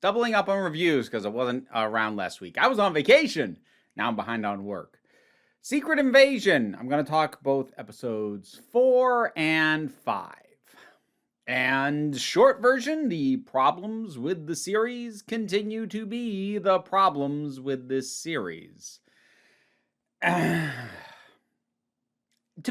Doubling up on reviews because I wasn't around last week. I was on vacation. Now I'm behind on work. Secret Invasion. I'm going to talk both episodes 4 and 5. And short version, the problems with the series continue to be the problems with this series. To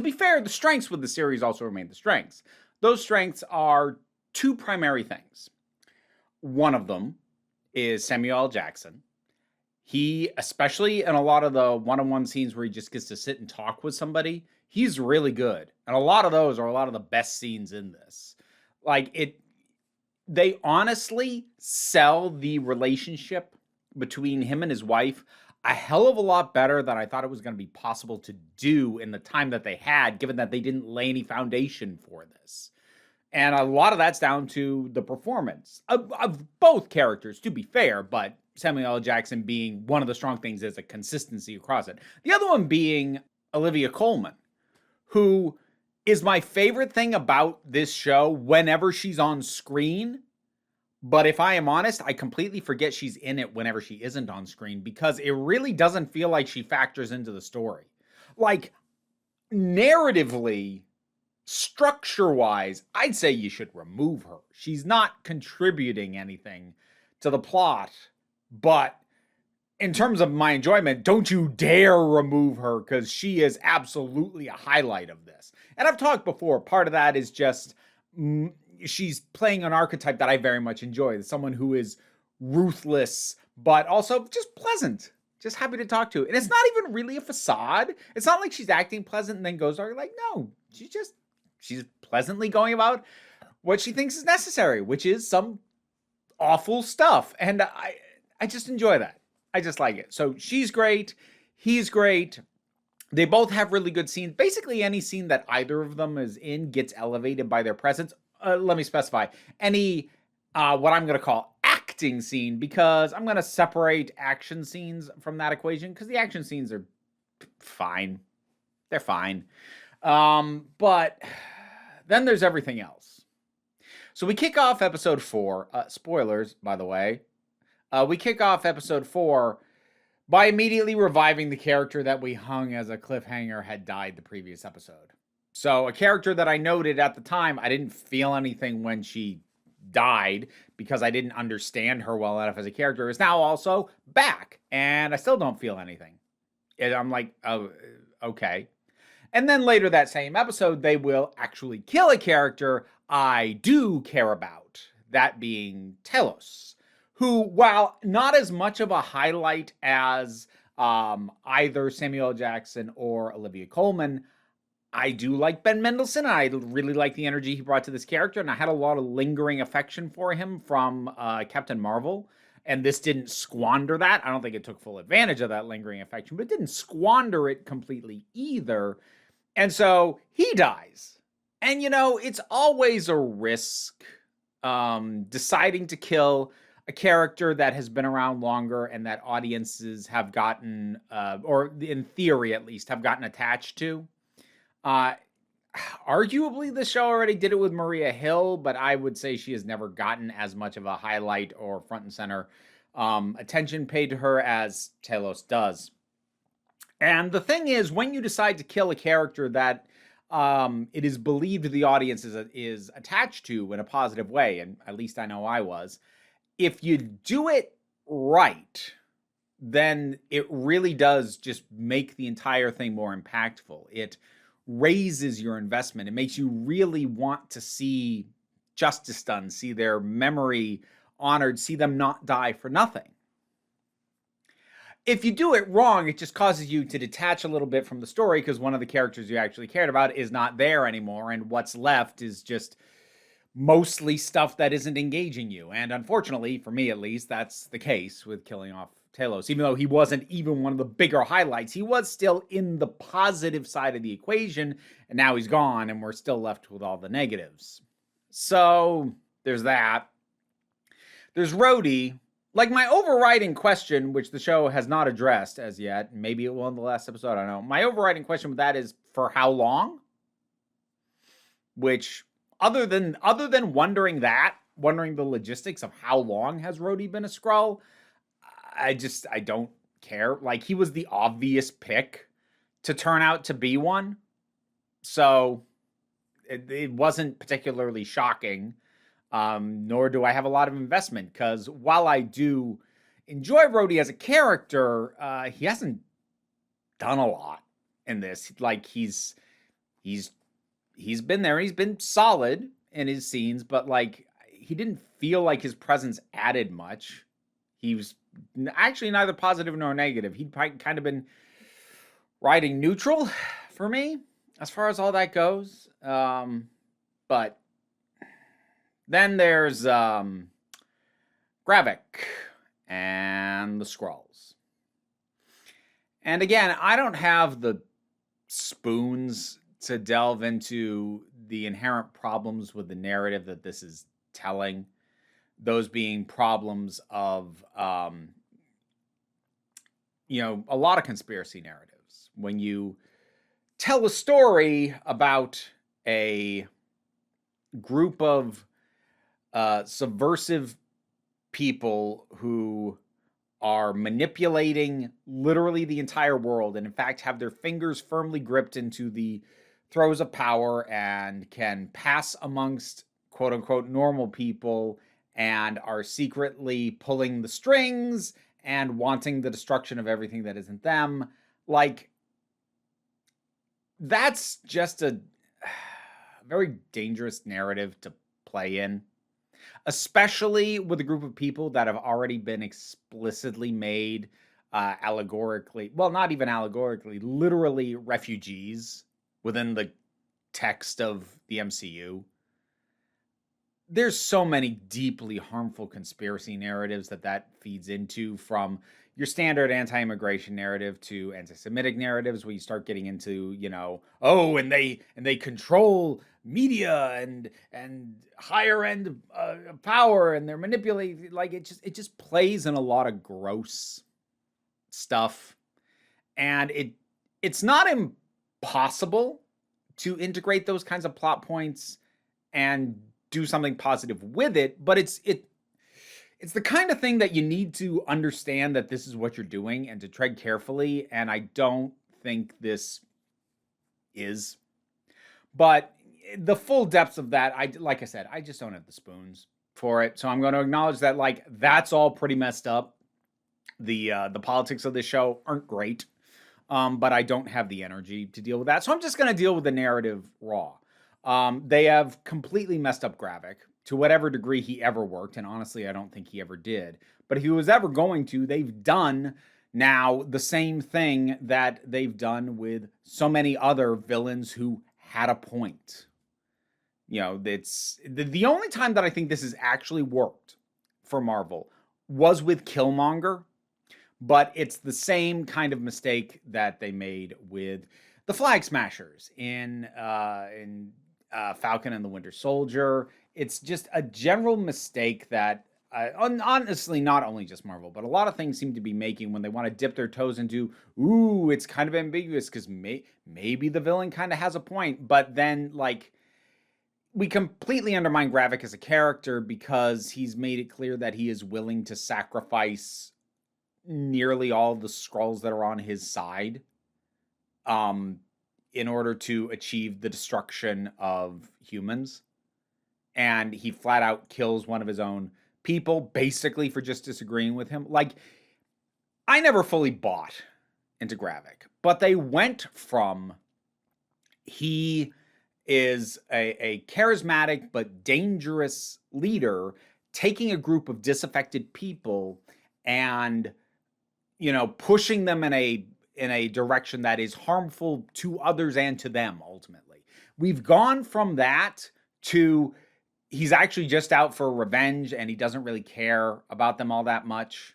be fair, the strengths with the series also remain the strengths. Those strengths are two primary things. One of them is Samuel L. Jackson. He, especially in a lot of the one-on-one scenes where he just gets to sit and talk with somebody, he's really good. And a lot of those are a lot of the best scenes in this. They honestly sell the relationship between him and his wife a hell of a lot better than I thought it was going to be possible to do in the time that they had, given that they didn't lay any foundation for this. And a lot of that's down to the performance of both characters, to be fair, but Samuel L. Jackson being one of the strong things is a consistency across it. The other one being Olivia Colman, who is my favorite thing about this show whenever she's on screen. But if I am honest, I completely forget she's in it whenever she isn't on screen because it really doesn't feel like she factors into the story. Like, narratively, structure-wise, I'd say you should remove her. She's not contributing anything to the plot, but in terms of my enjoyment, don't you dare remove her because she is absolutely a highlight of this. And I've talked before, part of that is just she's playing an archetype that I very much enjoy. Someone who is ruthless, but also just pleasant, just happy to talk to. And it's not even really a facade. It's not like she's acting pleasant and then goes, like, no, she's pleasantly going about what she thinks is necessary, which is some awful stuff. And I just enjoy that. I just like it. So she's great. He's great. They both have really good scenes. Basically, any scene that either of them is in gets elevated by their presence. Let me specify. Any, what I'm going to call acting scene, because I'm going to separate action scenes from that equation, because the action scenes are fine. They're fine. But then there's everything else. So we kick off episode 4. Spoilers, by the way. We kick off episode 4 by immediately reviving the character that we hung as a cliffhanger had died the previous episode. So a character that I noted at the time, I didn't feel anything when she died because I didn't understand her well enough as a character, is now also back. And I still don't feel anything. And I'm like, oh, okay. And then later that same episode, they will actually kill a character I do care about, that being Telos, who, while not as much of a highlight as either Samuel L. Jackson or Olivia Colman, I do like Ben Mendelsohn. I really like the energy he brought to this character, and I had a lot of lingering affection for him from Captain Marvel, and this didn't squander that. I don't think it took full advantage of that lingering affection, but it didn't squander it completely either. And so he dies. And, it's always a risk deciding to kill a character that has been around longer and that audiences have gotten, or in theory at least, have gotten attached to. Arguably, the show already did it with Maria Hill, but I would say she has never gotten as much of a highlight or front and center attention paid to her as Telos does. And the thing is, when you decide to kill a character that it is believed the audience is attached to in a positive way, and at least I know I was, if you do it right, then it really does just make the entire thing more impactful. It raises your investment. It makes you really want to see justice done, see their memory honored, see them not die for nothing. If you do it wrong, it just causes you to detach a little bit from the story because one of the characters you actually cared about is not there anymore, and what's left is just mostly stuff that isn't engaging you. And unfortunately, for me at least, that's the case with killing off Telos. Even though he wasn't even one of the bigger highlights, he was still in the positive side of the equation, and now he's gone, and we're still left with all the negatives. So there's that. There's Rhodey. Like, my overriding question, which the show has not addressed as yet, maybe it will in the last episode, I don't know. My overriding question with that is, for how long? Which other than wondering the logistics of how long has Rhodey been a Skrull, I don't care. Like, he was the obvious pick to turn out to be one. So it wasn't particularly shocking. Nor do I have a lot of investment, because while I do enjoy Rhodey as a character, he hasn't done a lot in this. Like, he's been there. He's been solid in his scenes, but like, he didn't feel like his presence added much. He was actually neither positive nor negative. He'd probably kind of been riding neutral for me as far as all that goes. But then there's Gravik and the Skrulls. And again, I don't have the spoons to delve into the inherent problems with the narrative that this is telling. Those being problems of, a lot of conspiracy narratives. When you tell a story about a group of subversive people who are manipulating literally the entire world, and in fact have their fingers firmly gripped into the throes of power and can pass amongst quote unquote normal people, and are secretly pulling the strings and wanting the destruction of everything that isn't them. Like, that's just a very dangerous narrative to play in, especially with a group of people that have already been explicitly made allegorically, well, not even allegorically, literally refugees within the text of the MCU. There's so many deeply harmful conspiracy narratives that feeds into, from your standard anti-immigration narrative to anti-Semitic narratives, where you start getting into, and they control media and higher end power, and they're manipulating. Like, it just plays in a lot of gross stuff, and it's not impossible to integrate those kinds of plot points and do something positive with it, but it's the kind of thing that you need to understand that this is what you're doing and to tread carefully, and I don't think this is. But the full depths of that, like I said, I just don't have the spoons for it. So I'm going to acknowledge that, like, that's all pretty messed up. The politics of this show aren't great, but I don't have the energy to deal with that. So I'm just going to deal with the narrative raw. They have completely messed up Gravik to whatever degree he ever worked, and honestly, I don't think he ever did. But if he was ever going to, they've done now the same thing that they've done with so many other villains who had a point. It's the only time that I think this has actually worked for Marvel was with Killmonger, but it's the same kind of mistake that they made with the Flag Smashers in Falcon and the Winter Soldier. It's just a general mistake that, honestly, not only just Marvel, but a lot of things seem to be making when they want to dip their toes into, it's kind of ambiguous because maybe the villain kind of has a point, but then, like, we completely undermine Gravik as a character because he's made it clear that he is willing to sacrifice nearly all the Skrulls that are on his side, in order to achieve the destruction of humans. And he flat out kills one of his own people, basically for just disagreeing with him. Like, I never fully bought into Gravik, but they went from, he is a charismatic but dangerous leader, taking a group of disaffected people and, pushing them in a direction that is harmful to others and to them, ultimately. We've gone from that to, he's actually just out for revenge and he doesn't really care about them all that much,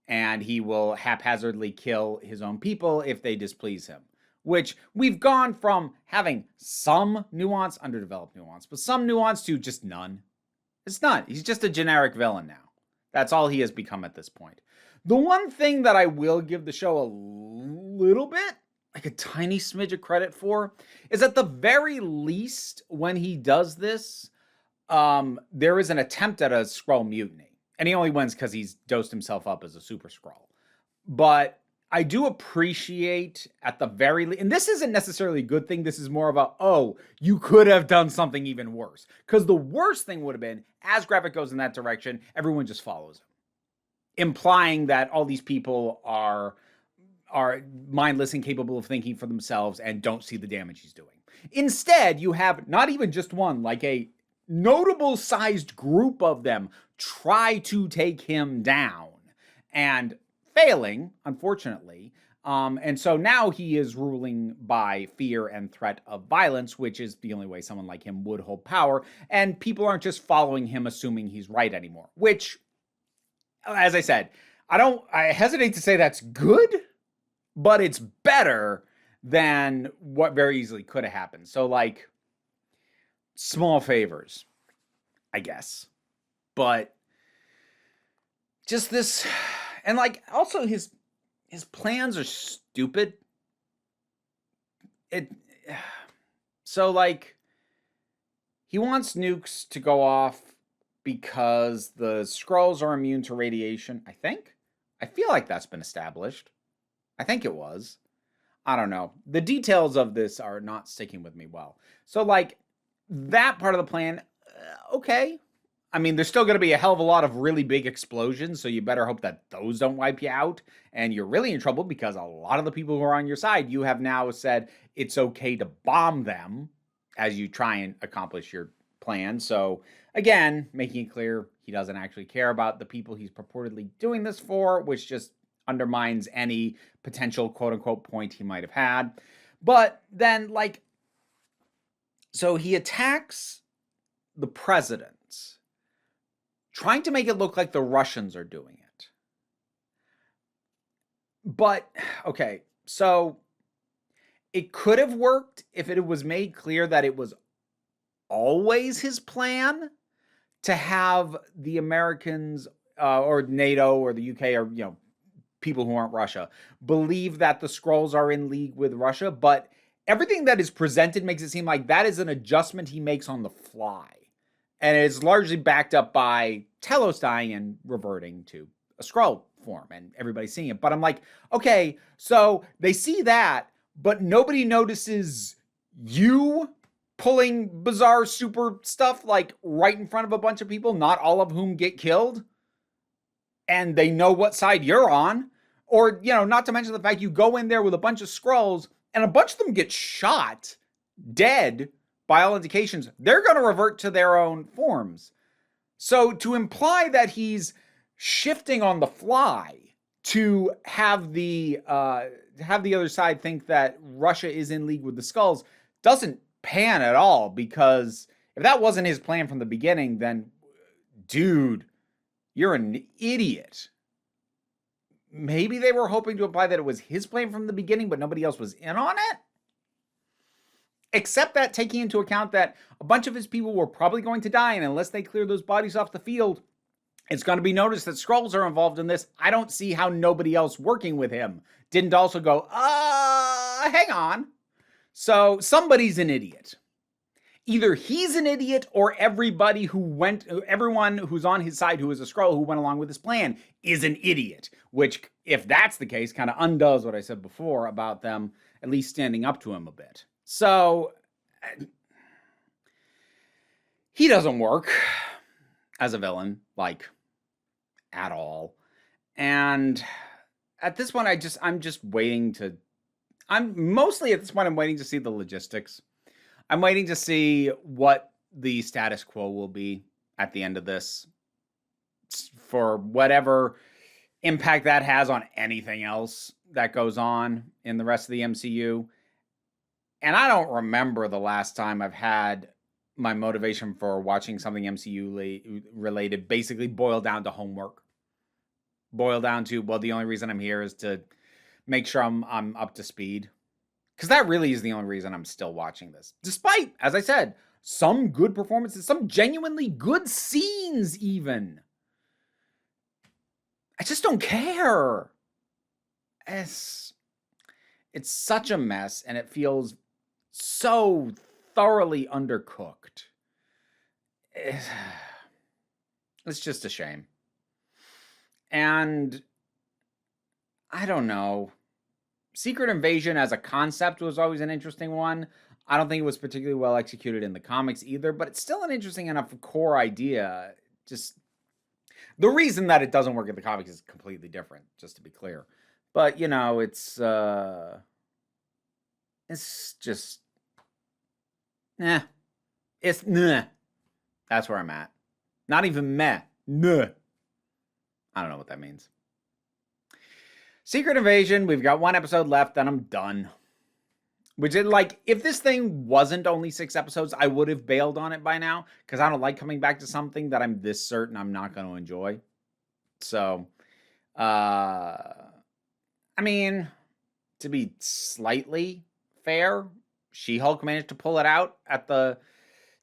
and he will haphazardly kill his own people if they displease him. Which, we've gone from having some nuance, underdeveloped nuance, but some nuance, to just none. It's none. He's just a generic villain now. That's all he has become at this point. The one thing that I will give the show a little bit like a tiny smidge of credit for is at the very least when he does this, there is an attempt at a Skrull mutiny, and he only wins because he's dosed himself up as a super Skrull. But I do appreciate at the very least, and this isn't necessarily a good thing. This is more of a, oh, you could have done something even worse. Because the worst thing would have been, as Gravik goes in that direction, everyone just follows him, implying that all these people are mindless, incapable of thinking for themselves, and don't see the damage he's doing. Instead, you have not even just one, like a notable sized group of them try to take him down and failing, unfortunately. And so now he is ruling by fear and threat of violence, which is the only way someone like him would hold power. And people aren't just following him assuming he's right anymore, which, as I said, I hesitate to say that's good, but it's better than what very easily could have happened. So, like, small favors, I guess. But just this, and like, also his plans are stupid. So like, he wants nukes to go off because the Skrulls are immune to radiation, I think. I feel like that's been established. I think it was. I don't know. The details of this are not sticking with me well. So, like, that part of the plan, okay. I mean, there's still going to be a hell of a lot of really big explosions, so you better hope that those don't wipe you out. And you're really in trouble because a lot of the people who are on your side, you have now said it's okay to bomb them as you try and accomplish your plan. So, again, making it clear he doesn't actually care about the people he's purportedly doing this for, which just undermines any potential quote-unquote point he might have had. But then, like, so he attacks the president, trying to make it look like the Russians are doing it. But, okay, so it could have worked if it was made clear that it was always his plan to have the Americans or NATO or the UK or, you know, people who aren't Russia believe that the Skrulls are in league with Russia, but everything that is presented makes it seem like that is an adjustment he makes on the fly. And it's largely backed up by Telos dying and reverting to a Skrull form and everybody seeing it. But I'm like, okay, so they see that, but nobody notices you pulling bizarre super stuff like right in front of a bunch of people, not all of whom get killed. And they know what side you're on. Or, you know, not to mention the fact you go in there with a bunch of Skrulls and a bunch of them get shot, dead, by all indications. They're going to revert to their own forms. So to imply that he's shifting on the fly to have the other side think that Russia is in league with the Skrulls doesn't pan at all, because if that wasn't his plan from the beginning, then, dude, you're an idiot. Maybe they were hoping to imply that it was his plan from the beginning, but nobody else was in on it? Except that taking into account that a bunch of his people were probably going to die, and unless they clear those bodies off the field, it's going to be noticed that Skrulls are involved in this. I don't see how nobody else working with him didn't also go, hang on. So somebody's an idiot. Either he's an idiot or everyone who's on his side who is a Skrull who went along with his plan is an idiot, which, if that's the case, kind of undoes what I said before about them at least standing up to him a bit. So he doesn't work as a villain, like, at all. And at this point, I'm mostly at this point, I'm waiting to see the logistics. I'm waiting to see what the status quo will be at the end of this, for whatever impact that has on anything else that goes on in the rest of the MCU. And I don't remember the last time I've had my motivation for watching something MCU related basically boil down to homework. Boil down to, well, the only reason I'm here is to make sure I'm up to speed. Because that really is the only reason I'm still watching this. Despite, as I said, some good performances, some genuinely good scenes even. I just don't care. It's such a mess, and it feels so thoroughly undercooked. It's just a shame. And I don't know. Secret Invasion as a concept was always an interesting one. I don't think it was particularly well executed in the comics either, but it's still an interesting enough core idea. Just the reason that it doesn't work in the comics is completely different, just to be clear. But, you know, it's just, it's nah. That's where I'm at. Not even meh. Nah. I don't know what that means. Secret Invasion, we've got one episode left, then I'm done. Which is like, if this thing wasn't only 6 episodes, I would have bailed on it by now, because I don't like coming back to something that I'm this certain I'm not going to enjoy. So, I mean, to be slightly fair, She-Hulk managed to pull it out at the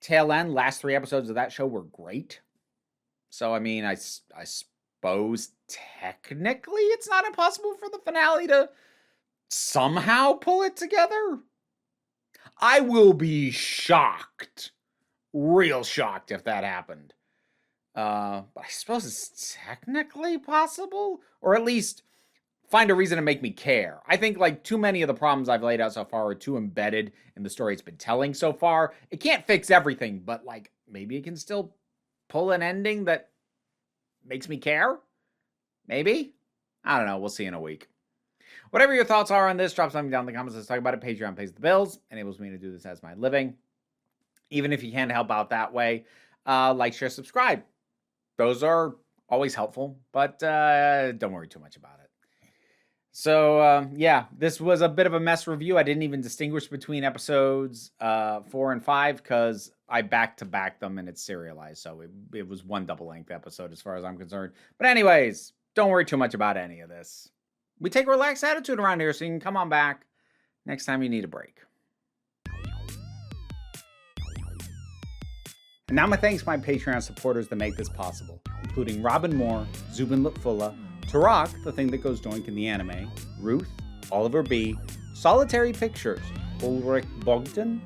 tail end. Last 3 episodes of that show were great. So, I mean, I suppose technically it's not impossible for the finale to somehow pull it together. I will be shocked, real shocked if that happened. But I suppose it's technically possible, or at least find a reason to make me care. I think like too many of the problems I've laid out so far are too embedded in the story it's been telling so far. It can't fix everything, but like maybe it can still pull an ending that makes me care. Maybe? I don't know. We'll see in a week. Whatever your thoughts are on this, drop something down in the comments. Let's talk about it. Patreon pays the bills, enables me to do this as my living. Even if you can't help out that way, like, share, subscribe. Those are always helpful, but don't worry too much about it. So, yeah, this was a bit of a mess review. I didn't even distinguish between episodes 4 and 5 because I back-to-back them and it's serialized. So it was one double-length episode as far as I'm concerned. But anyways, don't worry too much about any of this. We take a relaxed attitude around here, so you can come on back next time you need a break. And now my thanks to my Patreon supporters that make this possible, including Robin Moore, Zubin Lutfullah, Tarak, the thing that goes doink in the anime, Ruth, Oliver B., Solitary Pictures, Ulrich Bogdan,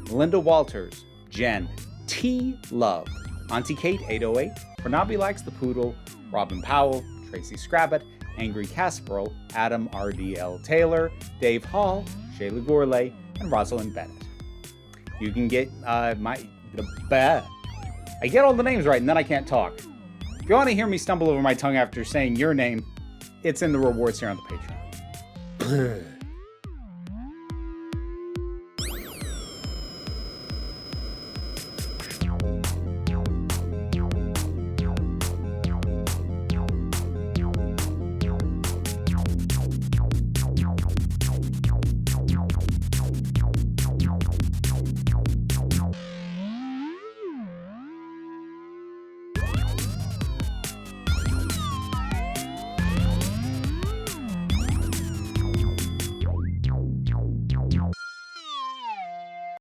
Melinda Walters, Jen, T. Love, Auntie Kate 808, Bernabe Likes the Poodle, Robin Powell, Tracy Scrabbit, Angry Casperl, Adam R.D.L. Taylor, Dave Hall, Shayla Gourlay, and Rosalind Bennett. You can get I get all the names right and then I can't talk. If you want to hear me stumble over my tongue after saying your name, it's in the rewards here on the Patreon.